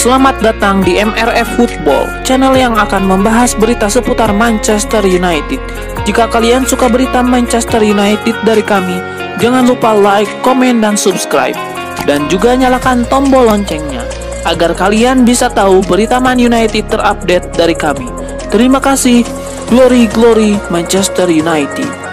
Selamat datang di MRF Football, channel yang akan membahas berita seputar Manchester United. Jika kalian suka berita Manchester United dari kami, jangan lupa like, komen, dan subscribe. Dan juga nyalakan tombol loncengnya, agar kalian bisa tahu berita Man United terupdate dari kami. Terima kasih. Glory, glory Manchester United.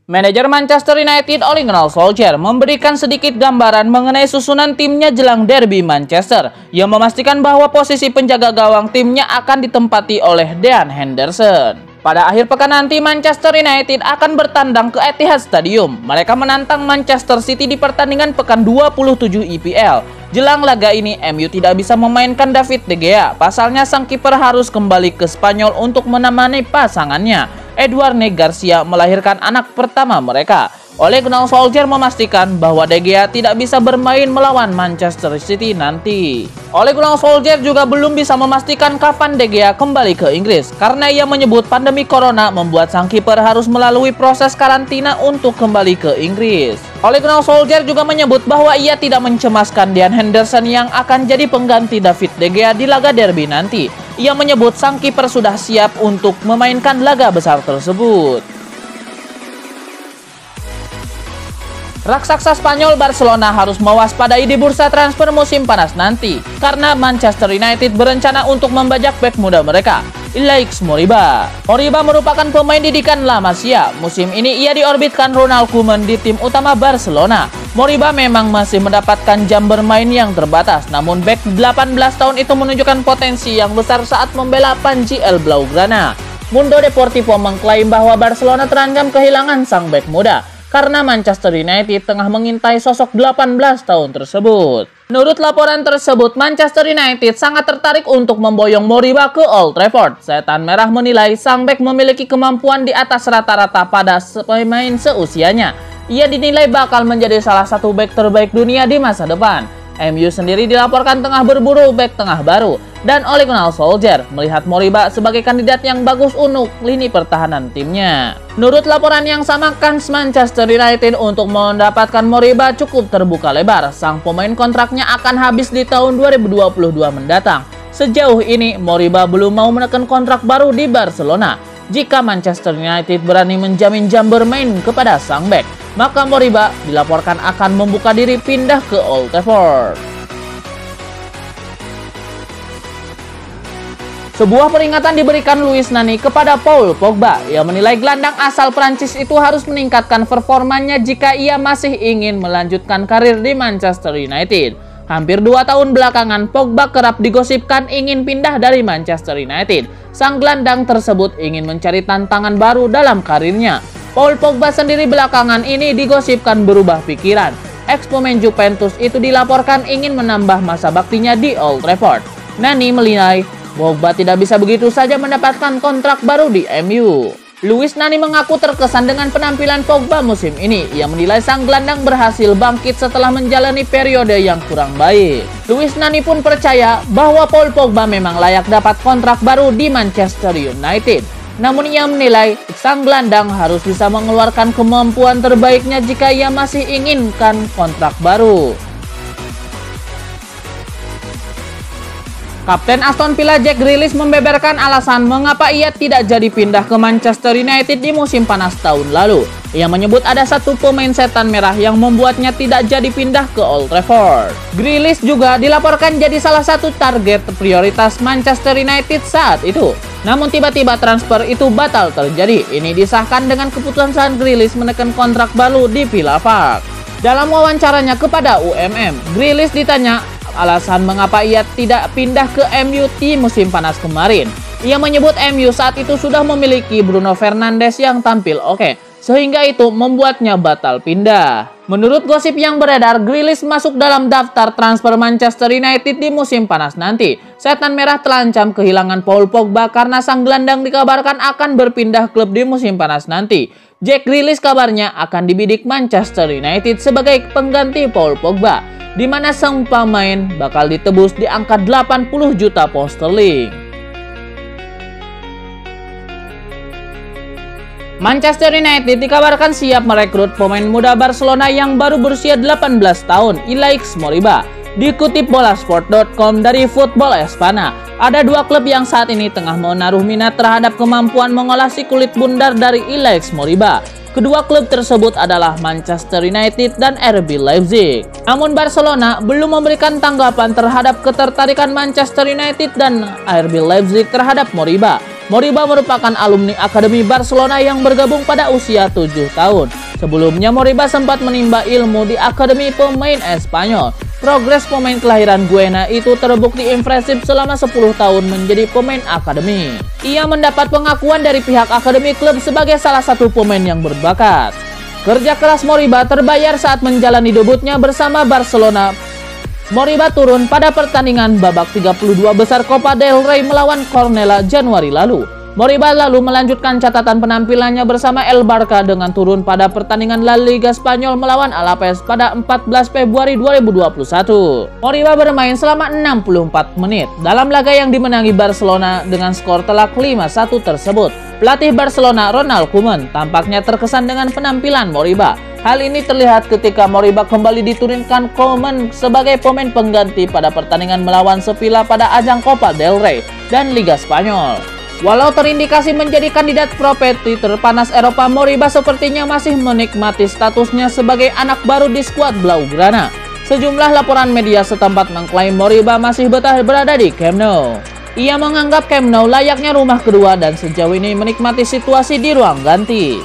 Manajer Manchester United Ole Gunnar Solskjaer memberikan sedikit gambaran mengenai susunan timnya jelang derby Manchester. Ia memastikan bahwa posisi penjaga gawang timnya akan ditempati oleh Dean Henderson. Pada akhir pekan nanti, Manchester United akan bertandang ke Etihad Stadium. Mereka menantang Manchester City di pertandingan pekan 27 EPL. Jelang laga ini, MU tidak bisa memainkan David De Gea. Pasalnya, sang kiper harus kembali ke Spanyol untuk menemani pasangannya, Edouard Garcia, melahirkan anak pertama mereka. Ole Gunnar Solskjaer memastikan bahwa De Gea tidak bisa bermain melawan Manchester City nanti. Ole Gunnar Solskjaer juga belum bisa memastikan kapan De Gea kembali ke Inggris, karena ia menyebut pandemi corona membuat sang kiper harus melalui proses karantina untuk kembali ke Inggris. Ole Gunnar Solskjaer juga menyebut bahwa ia tidak mencemaskan Dean Henderson yang akan jadi pengganti David De Gea di laga derby nanti. Ia menyebut sang kiper sudah siap untuk memainkan laga besar tersebut. Raksasa Spanyol Barcelona harus mewaspadai di bursa transfer musim panas nanti, karena Manchester United berencana untuk membajak bek muda mereka, Ilaix Moriba. Moriba merupakan pemain didikan La Masia. Musim ini ia diorbitkan Ronald Koeman di tim utama Barcelona. Moriba memang masih mendapatkan jam bermain yang terbatas, namun bek 18 tahun itu menunjukkan potensi yang besar saat membela Panji El Blaugrana. Mundo Deportivo mengklaim bahwa Barcelona terancam kehilangan sang bek muda, karena Manchester United tengah mengintai sosok 18 tahun tersebut. Menurut laporan tersebut, Manchester United sangat tertarik untuk memboyong Moriba ke Old Trafford. Setan Merah menilai sang bek memiliki kemampuan di atas rata-rata pada pemain seusianya. Ia dinilai bakal menjadi salah satu bek terbaik dunia di masa depan. MU sendiri dilaporkan tengah berburu bek tengah baru, dan Ole Gunnar Solskjaer melihat Moriba sebagai kandidat yang bagus untuk lini pertahanan timnya. Menurut laporan yang sama, kans Manchester United untuk mendapatkan Moriba cukup terbuka lebar. Sang pemain kontraknya akan habis di tahun 2022 mendatang. Sejauh ini, Moriba belum mau menekan kontrak baru di Barcelona. Jika Manchester United berani menjamin jam bermain kepada sang bek, maka Moriba dilaporkan akan membuka diri pindah ke Old Trafford. Sebuah peringatan diberikan Luis Nani kepada Paul Pogba. Ia menilai gelandang asal Prancis itu harus meningkatkan performanya jika ia masih ingin melanjutkan karir di Manchester United. Hampir 2 tahun belakangan, Pogba kerap digosipkan ingin pindah dari Manchester United. Sang gelandang tersebut ingin mencari tantangan baru dalam karirnya. Paul Pogba sendiri belakangan ini digosipkan berubah pikiran. Ex-pemain Juventus itu dilaporkan ingin menambah masa baktinya di Old Trafford. Nani menilai Pogba tidak bisa begitu saja mendapatkan kontrak baru di MU. Luis Nani mengaku terkesan dengan penampilan Pogba musim ini. Ia menilai sang gelandang berhasil bangkit setelah menjalani periode yang kurang baik. Luis Nani pun percaya bahwa Paul Pogba memang layak dapat kontrak baru di Manchester United. Namun ia menilai sang gelandang harus bisa mengeluarkan kemampuan terbaiknya jika ia masih inginkan kontrak baru. Kapten Aston Villa Jack Grealish membeberkan alasan mengapa ia tidak jadi pindah ke Manchester United di musim panas tahun lalu. Ia menyebut ada satu pemain setan merah yang membuatnya tidak jadi pindah ke Old Trafford. Grealish juga dilaporkan jadi salah satu target prioritas Manchester United saat itu. Namun tiba-tiba transfer itu batal terjadi. Ini disahkan dengan keputusan Grealish menekan kontrak baru di Villa Park. Dalam wawancaranya kepada UMM, Grealish ditanya alasan mengapa ia tidak pindah ke MU di musim panas kemarin. Ia menyebut MU saat itu sudah memiliki Bruno Fernandes yang tampil oke, sehingga itu membuatnya batal pindah. Menurut gosip yang beredar, Grealish masuk dalam daftar transfer Manchester United di musim panas nanti. Setan Merah terancam kehilangan Paul Pogba karena sang gelandang dikabarkan akan berpindah klub di musim panas nanti. Jack Grealish kabarnya akan dibidik Manchester United sebagai pengganti Paul Pogba, di mana sang pemain bakal ditebus di angka 80 juta pound sterling. Manchester United dikabarkan siap merekrut pemain muda Barcelona yang baru berusia 18 tahun, Ilaix Moriba. Dikutip bolasport.com dari Football Espana, ada dua klub yang saat ini tengah menaruh minat terhadap kemampuan mengolah si kulit bundar dari Ilaix Moriba. Kedua klub tersebut adalah Manchester United dan RB Leipzig. Namun Barcelona belum memberikan tanggapan terhadap ketertarikan Manchester United dan RB Leipzig terhadap Moriba. Moriba merupakan alumni Akademi Barcelona yang bergabung pada usia 7 tahun. Sebelumnya Moriba sempat menimba ilmu di Akademi pemain Espanyol. Progres pemain kelahiran Guena itu terbukti impresif selama 10 tahun menjadi pemain akademi. Ia mendapat pengakuan dari pihak akademi klub sebagai salah satu pemain yang berbakat. Kerja keras Moriba terbayar saat menjalani debutnya bersama Barcelona. Moriba turun pada pertandingan babak 32 besar Copa del Rey melawan Cornellà Januari lalu. Moriba lalu melanjutkan catatan penampilannya bersama El Barca dengan turun pada pertandingan La Liga Spanyol melawan Alaves pada 14 Februari 2021. Moriba bermain selama 64 menit dalam laga yang dimenangi Barcelona dengan skor telak 5-1 tersebut. Pelatih Barcelona Ronald Koeman tampaknya terkesan dengan penampilan Moriba. Hal ini terlihat ketika Moriba kembali diturunkan Koeman sebagai pemain pengganti pada pertandingan melawan Sevilla pada ajang Copa del Rey dan Liga Spanyol. Walau terindikasi menjadi kandidat properti terpanas Eropa, Moriba sepertinya masih menikmati statusnya sebagai anak baru di skuad Blaugrana. Sejumlah laporan media setempat mengklaim Moriba masih betah berada di Camp Nou. Ia menganggap Camp Nou layaknya rumah kedua dan sejauh ini menikmati situasi di ruang ganti.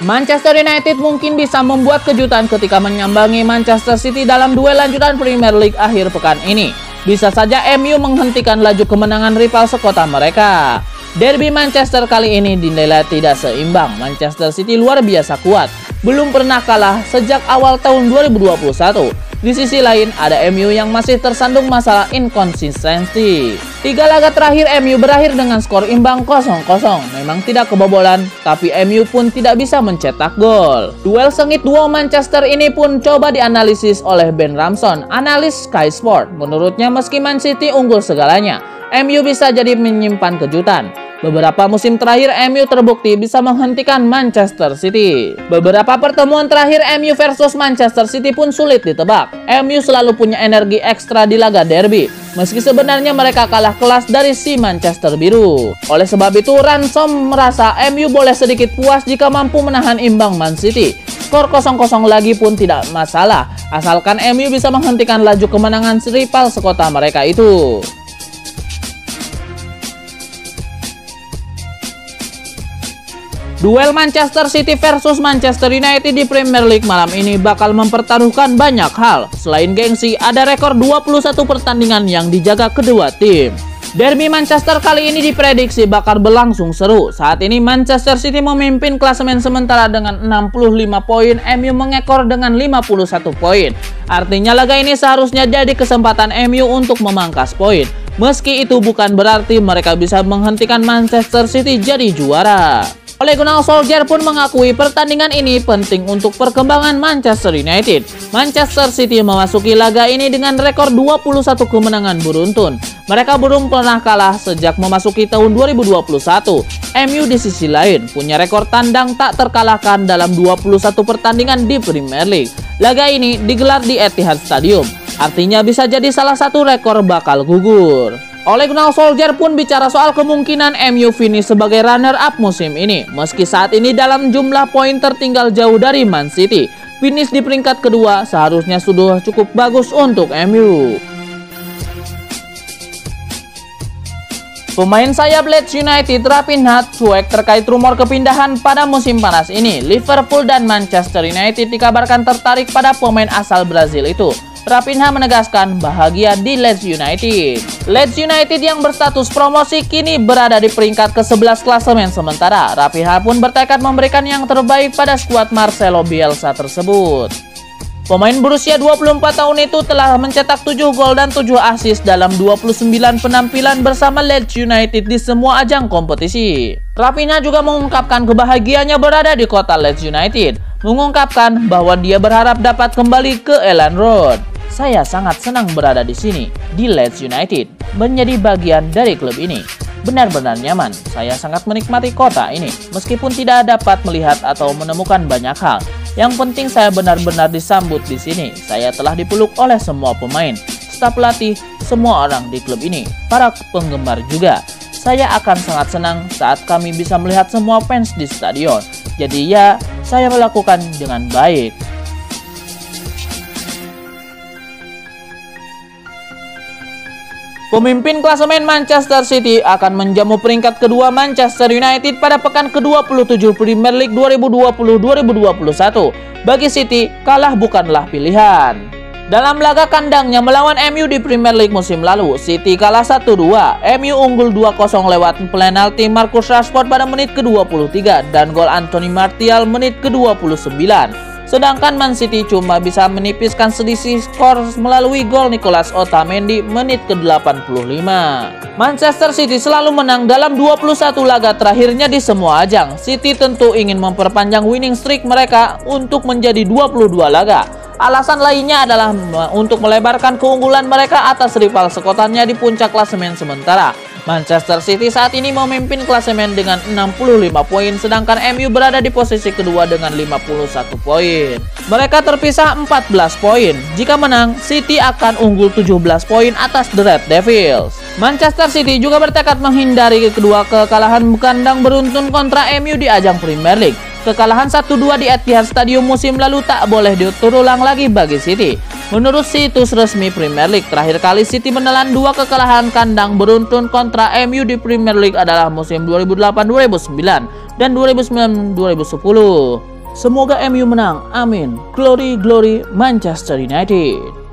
Manchester United mungkin bisa membuat kejutan ketika menyambangi Manchester City dalam duel lanjutan Premier League akhir pekan ini. Bisa saja MU menghentikan laju kemenangan rival sekota mereka. Derby Manchester kali ini dinilai tidak seimbang. Manchester City luar biasa kuat, belum pernah kalah sejak awal tahun 2021. Di sisi lain, ada MU yang masih tersandung masalah inkonsistensi. 3 laga terakhir MU berakhir dengan skor imbang 0-0. Memang tidak kebobolan, tapi MU pun tidak bisa mencetak gol. Duel sengit duo Manchester ini pun coba dianalisis oleh Ben Ramson, analis Sky Sport. Menurutnya meski Man City unggul segalanya, MU bisa jadi menyimpan kejutan. Beberapa musim terakhir MU terbukti bisa menghentikan Manchester City. Beberapa pertemuan terakhir MU versus Manchester City pun sulit ditebak. MU selalu punya energi ekstra di laga derby, meski sebenarnya mereka kalah kelas dari si Manchester Biru. Oleh sebab itu, Ransom merasa MU boleh sedikit puas jika mampu menahan imbang Man City. Skor 0-0 lagi pun tidak masalah, asalkan MU bisa menghentikan laju kemenangan rival sekota mereka itu. Duel Manchester City versus Manchester United di Premier League malam ini bakal mempertaruhkan banyak hal. Selain gengsi, ada rekor 21 pertandingan yang dijaga kedua tim. Derby Manchester kali ini diprediksi bakal berlangsung seru. Saat ini Manchester City memimpin klasemen sementara dengan 65 poin, MU mengekor dengan 51 poin. Artinya laga ini seharusnya jadi kesempatan MU untuk memangkas poin. Meski itu bukan berarti mereka bisa menghentikan Manchester City jadi juara. Ole Gunnar Solskjaer pun mengakui pertandingan ini penting untuk perkembangan Manchester United. Manchester City memasuki laga ini dengan rekor 21 kemenangan beruntun. Mereka belum pernah kalah sejak memasuki tahun 2021. MU di sisi lain punya rekor tandang tak terkalahkan dalam 21 pertandingan di Premier League. Laga ini digelar di Etihad Stadium. Artinya bisa jadi salah satu rekor bakal gugur. Ole Gunnar Solskjaer pun bicara soal kemungkinan MU finish sebagai runner-up musim ini. Meski saat ini dalam jumlah poin tertinggal jauh dari Man City, finish di peringkat kedua seharusnya sudah cukup bagus untuk MU. Pemain sayap Leeds United Raphinha cuek terkait rumor kepindahan pada musim panas ini. Liverpool dan Manchester United dikabarkan tertarik pada pemain asal Brazil itu. Raphinha menegaskan bahagia di Leeds United. Leeds United yang berstatus promosi kini berada di peringkat ke-11 klasemen sementara. Raphinha pun bertekad memberikan yang terbaik pada skuad Marcelo Bielsa tersebut. Pemain berusia 24 tahun itu telah mencetak 7 gol dan 7 assist dalam 29 penampilan bersama Leeds United di semua ajang kompetisi. Raphinha juga mengungkapkan kebahagiaannya berada di kota Leeds United, mengungkapkan bahwa dia berharap dapat kembali ke Elland Road. Saya sangat senang berada di sini, di Leeds United, menjadi bagian dari klub ini. Benar-benar nyaman, saya sangat menikmati kota ini. Meskipun tidak dapat melihat atau menemukan banyak hal, yang penting saya benar-benar disambut di sini. Saya telah dipeluk oleh semua pemain, staf pelatih, semua orang di klub ini, para penggemar juga. Saya akan sangat senang saat kami bisa melihat semua fans di stadion. Jadi ya, saya melakukan dengan baik. Pemimpin klasemen Manchester City akan menjamu peringkat kedua Manchester United pada pekan ke-27 Premier League 2020-2021. Bagi City, kalah bukanlah pilihan. Dalam laga kandangnya melawan MU di Premier League musim lalu, City kalah 1-2. MU unggul 2-0 lewat penalti Marcus Rashford pada menit ke-23 dan gol Anthony Martial menit ke-29. Sedangkan Man City cuma bisa menipiskan selisih skor melalui gol Nicolas Otamendi menit ke-85. Manchester City selalu menang dalam 21 laga terakhirnya di semua ajang. City tentu ingin memperpanjang winning streak mereka untuk menjadi 22 laga. Alasan lainnya adalah untuk melebarkan keunggulan mereka atas rival sekutannya di puncak klasemen sementara. Manchester City saat ini memimpin klasemen dengan 65 poin, sedangkan MU berada di posisi kedua dengan 51 poin. Mereka terpisah 14 poin. Jika menang, City akan unggul 17 poin atas The Red Devils. Manchester City juga bertekad menghindari kedua kekalahan kandang beruntun kontra MU di ajang Premier League. Kekalahan 1-2 di Etihad Stadium musim lalu tak boleh terulang lagi bagi City. Menurut situs resmi Premier League, terakhir kali City menelan 2 kekalahan kandang beruntun kontra MU di Premier League adalah musim 2008-2009 dan 2009-2010. Semoga MU menang, amin. Glory, glory Manchester United.